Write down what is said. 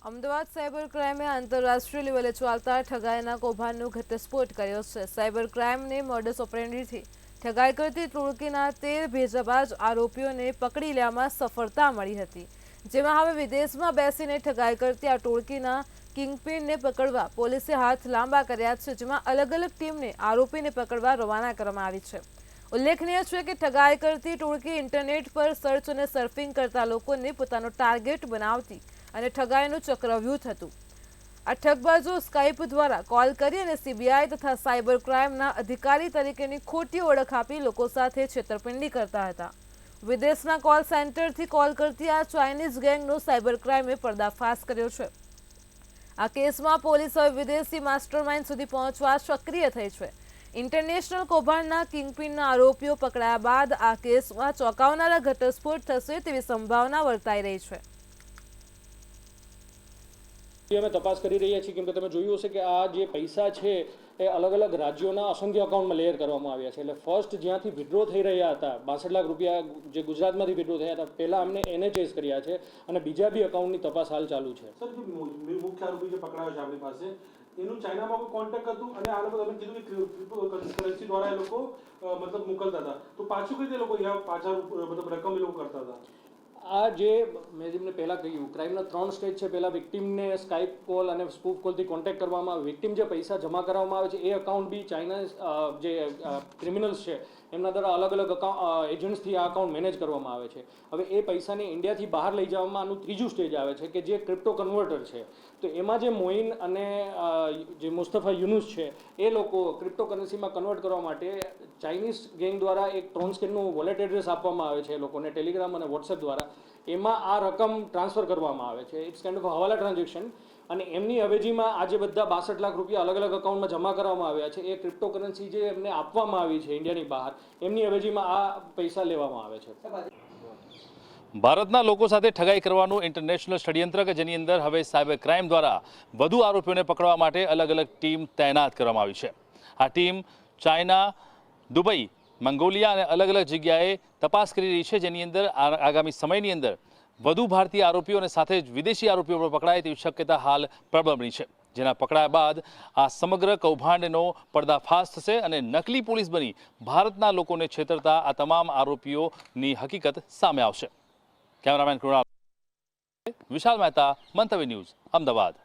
Ahmedabad cyber ક્રાઇમે આંતરરાષ્ટ્રીય લેવલે ચાલતા ઠગાઈના કૌભાંડનો ઘટસ્ફોટ કર્યો છે। સાયબર ક્રાઇમને મોડસ ઓપરેન્ડીથી ઠગાઈ કરતી ટોળકીના 13 ભેજાબાજ આરોપીઓને પકડી લેવામાં સફળતા મળી હતી, જેમાં હવે વિદેશમાં બેસીને ઠગાઈ કરતી આ ટોળકીના કિંગપિનને પકડવા પોલીસે હાથ લાંબા કર્યા છે, જેમાં અલગ અલગ ટીમને આરોપીને પકડવા રવાના કરવામાં આવી છે। ઉલ્લેખનીય છે કે ઠગાઈ કરતી ટોળકી ઇન્ટરનેટ પર સર્ચ અને સર્ફિંગ કરતા લોકોને પોતાનો ટાર્ગેટ બનાવતી અને ઠગાઈનું ચક્રવ્યૂહ હતું। આ ઠગબાજો સ્કાઇપ દ્વારા કોલ કરી અને સીબીઆઈ તથા સાયબર ક્રાઇમના અધિકારી તરીકેની ખોટી ઓળખ આપી લોકો સાથે છેતરપિંડી કરતા હતા। વિદેશના કોલ સેન્ટરથી કોલ કરતી આ ચાઇનીઝ ગેંગનો સાયબર ક્રાઇમે પર્દાફાશ કર્યો છે। આ કેસમાં પોલીસ હવે વિદેશી માસ્ટરમાઇન્ડ સુધી પહોંચવા સક્રિય થઈ છે। ઇન્ટરનેશનલ કૌભાંડના કિંગપિનના આરોપીઓ પકડાયા બાદ આ કેસમાં ચોંકાવનારા ઘટસ્ફોટ થશે તેવી સંભાવના વર્તાઈ રહી છે। અમે તપાસ કરી રહ્યા છીએ કેમ કે તમે જોયું હશે કે આ જે પૈસા છે એ અલગ અલગ રાજ્યોના અસંખ્ય અકાઉન્ટમાં લેયર કરવામાં આવ્યા છે। એટલે ફર્સ્ટ જ્યાંથી વિડ્રો થઈ રહ્યા હતા 62 લાખ રૂપિયા જે ગુજરાતમાંથી વિડ્રો થયા હતા, પહેલાં અમને એને ચેસ કર્યા છે અને બીજા બી અકાઉન્ટની તપાસ હાલ ચાલુ છે। સર, જે મુખ્ય આરોપી જે પકડાયો છે આપણી પાસે, એનું ચાઇનામાં કોઈ કોન્ટેક્ટ હતું અને આ લોકો તમે કીધું કે ક્રિપ્ટોકરન્સી દ્વારા એ લોકો મતલબ મોકલતા હતા, તો પાછું કઈ રીતે લોકો પાછા મતલબ રકમ એ લોકો કરતા હતા? આ જે મેં જેમને પહેલાં કહ્યું, ક્રાઇમના 3 સ્ટેજ છે। પહેલાં વિક્ટિમને સ્કાઇપ કોલ અને સ્પૂફ કોલથી કોન્ટેક્ટ કરવામાં આવે, વિક્ટિમ જે પૈસા જમા કરવામાં આવે છે એ અકાઉન્ટ બી ચાઇના જે ક્રિમિનલ્સ છે એમના દ્વારા અલગ અલગ એજન્ટ્સથી આ અકાઉન્ટ મેનેજ કરવામાં આવે છે। હવે એ પૈસાને ઇન્ડિયાથી બહાર લઈ જવામાં આનું ત્રીજું સ્ટેજ આવે છે કે જે ક્રિપ્ટો કન્વર્ટર છે। તો એમાં જે મોઇન અને જે મુસ્તફા યુનુસ છે એ લોકો ક્રિપ્ટો કરન્સીમાં કન્વર્ટ કરવા માટે ચાઇનીઝ ગેંગ દ્વારા એક ટ્રોન્સકેનનું વોલેટ એડ્રેસ આપવામાં આવે છે એ લોકોને ટેલિગ્રામ અને વોટ્સએપ દ્વારા। એમાં આ રકમ ટ્રાન્સફર કરવામાં આવે છે, ઇટ્સ કાઇન્ડ ઓફ હવાલા ટ્રાન્ઝેક્શન। અને એમની અવેજીમાં આજે બધા 62 લાખ રૂપિયા અલગ અલગ અકાઉન્ટમાં જમા કરવામાં આવ્યા છે। એ ક્રિપ્ટો કરન્સી જે એમને આપવામાં આવી છે ઇન્ડિયાની બહાર, એમની અવેજીમાં આ પૈસા લેવામાં આવે છે। ભારતના લોકો સાથે ઠગાઈ કરવાનું ઇન્ટરનેશનલ ષડયંત્ર કે જેની અંદર હવે સાયબર ક્રાઇમ દ્વારા વધુ આરોપીઓને પકડવા માટે અલગ અલગ ટીમ તૈનાત કરવામાં આવી છે। આ ટીમ ચાઇના, દુબઈ, મંગોલિયા અને અલગ અલગ જગ્યાએ તપાસ કરી રહી છે, જેની અંદર આગામી સમયની અંદર વધુ ભારતીય આરોપીઓ અને સાથે જ વિદેશી આરોપીઓ પણ પકડાય તેવી શક્યતા હાલ પ્રબળ બની છે, જેના પકડાયા બાદ આ સમગ્ર કૌભાંડનો પર્દાફાશ થશે અને નકલી પોલીસ બની ભારતના લોકોને છેતરતા આ તમામ આરોપીઓની હકીકત સામે આવશે। કેમેરામેન કૃણાલ, વિશાલ મહેતા, મંતવ્ય ન્યૂઝ, અમદાવાદ।